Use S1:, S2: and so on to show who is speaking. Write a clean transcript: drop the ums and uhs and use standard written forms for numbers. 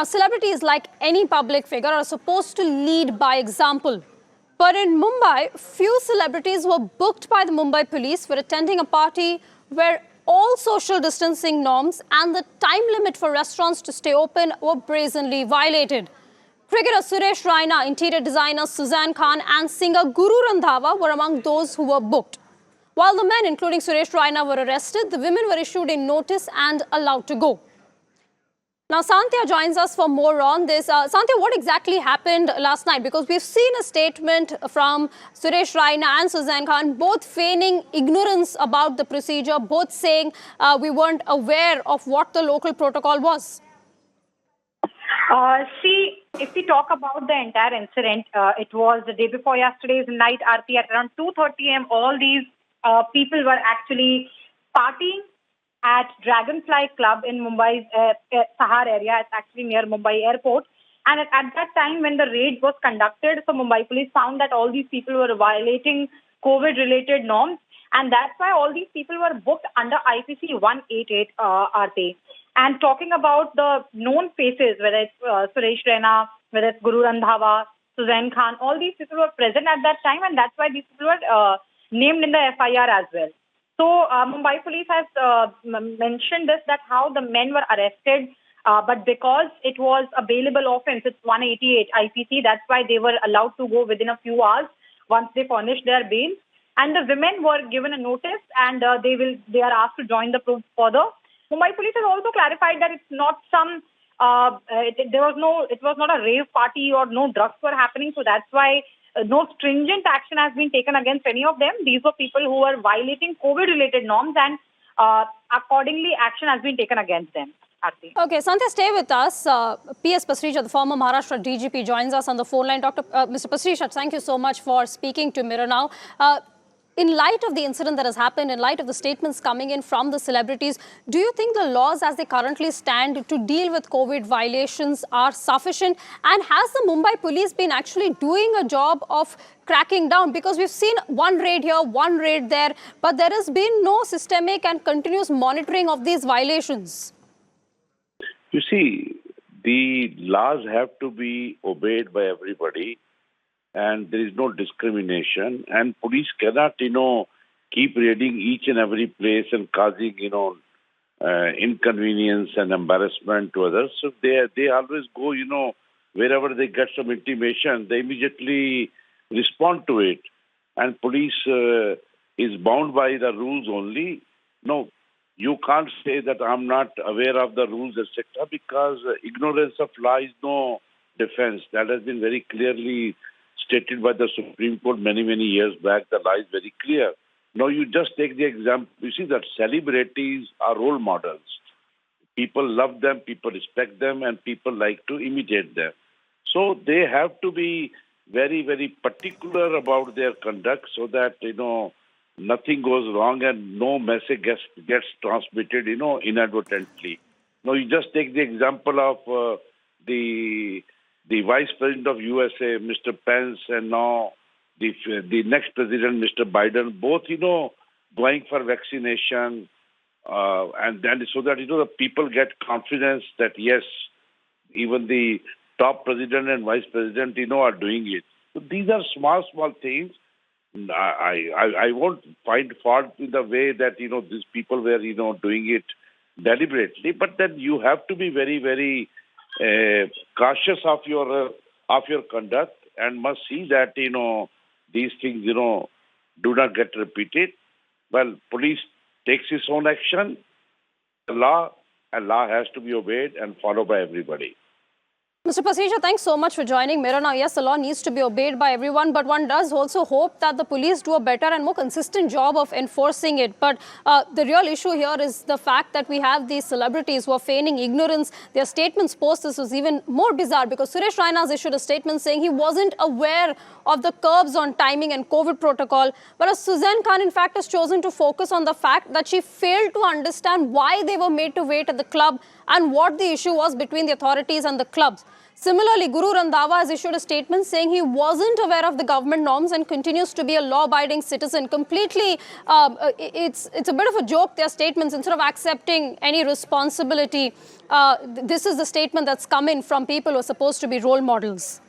S1: Celebrities, like any public figure, are supposed to lead by example. But in Mumbai, few celebrities were booked by the Mumbai police for attending a party where all social distancing norms and the time limit for restaurants to stay open were brazenly violated. Cricketer Suresh Raina, interior designer Sussanne Khan and singer Guru Randhawa were among those who were booked. While the men, including Suresh Raina, were arrested, the women were issued a notice and allowed to go. Now, Sandhya joins us for more on this. Sandhya, what exactly happened last night? Because we've seen a statement from Suresh Raina and Sussanne Khan, both feigning ignorance about the procedure, both saying we weren't aware of what the local protocol was.
S2: If we talk about the entire incident, it was the day before yesterday's night RP at around 2:30 am. All these people were actually partying at Dragonfly Club in Mumbai's Sahar area. It's actually near Mumbai airport. And at that time when the raid was conducted, so Mumbai police found that all these people were violating COVID-related norms. And that's why all these people were booked under IPC 188 RP. And talking about the known faces, whether it's Suresh Raina, whether it's Guru Randhawa, Sussanne Khan, all these people were present at that time, and that's why these people were named in the FIR as well. So Mumbai police has mentioned this, that how the men were arrested, but because it was a bailable offence, it's 188 IPC, that's why they were allowed to go within a few hours once they furnished their bail. And the women were given a notice, and they are asked to join the group further. Mumbai police has also clarified that it's not some it was not a rave party or no drugs were happening, so that's why no stringent action has been taken against any of them. These were people who were violating COVID-related norms, and accordingly action has been taken against them.
S1: Okay, Sandhya, stay with us. P.S. Pasricha, the former Maharashtra DGP, joins us on the phone line. Mr. Pasricha, thank you so much for speaking to Mirror Now. In light of the incident that has happened, in light of the statements coming in from the celebrities, do you think the laws as they currently stand to deal with COVID violations are sufficient? And has the Mumbai police been actually doing a job of cracking down? Because we've seen one raid here, one raid there, but there has been no systemic and continuous monitoring of these violations.
S3: You see, the laws have to be obeyed by everybody, and there is no discrimination, and police cannot, keep raiding each and every place and causing, inconvenience and embarrassment to others. So they always go, wherever they get some intimation, they immediately respond to it. And police is bound by the rules only. No, you can't say that I'm not aware of the rules, etc., because ignorance of law is no defense. That has been very clearly stated by the Supreme Court many, many years back. The law is very clear. Now, you just take the example. You see that celebrities are role models. People love them, people respect them, and people like to imitate them. So they have to be very, very particular about their conduct so that, nothing goes wrong and no message gets transmitted, inadvertently. Now, you just take the example of the Vice President of USA, Mr. Pence, and now the next President, Mr. Biden, both, going for vaccination, and then so that, the people get confidence that, yes, even the top President and Vice President, are doing it. So these are small, small things. I won't find fault in the way that, these people were, doing it deliberately, but then you have to be very, very cautious of your conduct and must see that these things do not get repeated. Well, police takes its own action. The law has to be obeyed and followed by everybody.
S1: Mr. Pasricha, thanks so much for joining Mirror Now. Yes, the law needs to be obeyed by everyone, but one does also hope that the police do a better and more consistent job of enforcing it. But the real issue here is the fact that we have these celebrities who are feigning ignorance. Their statements post this was even more bizarre because Suresh Raina has issued a statement saying he wasn't aware of the curbs on timing and COVID protocol, whereas Sussanne Khan, in fact, has chosen to focus on the fact that she failed to understand why they were made to wait at the club and what the issue was between the authorities and the clubs. Similarly, Guru Randhawa has issued a statement saying he wasn't aware of the government norms and continues to be a law-abiding citizen. Completely, it's a bit of a joke, their statements, instead of accepting any responsibility. This is the statement that's come in from people who are supposed to be role models.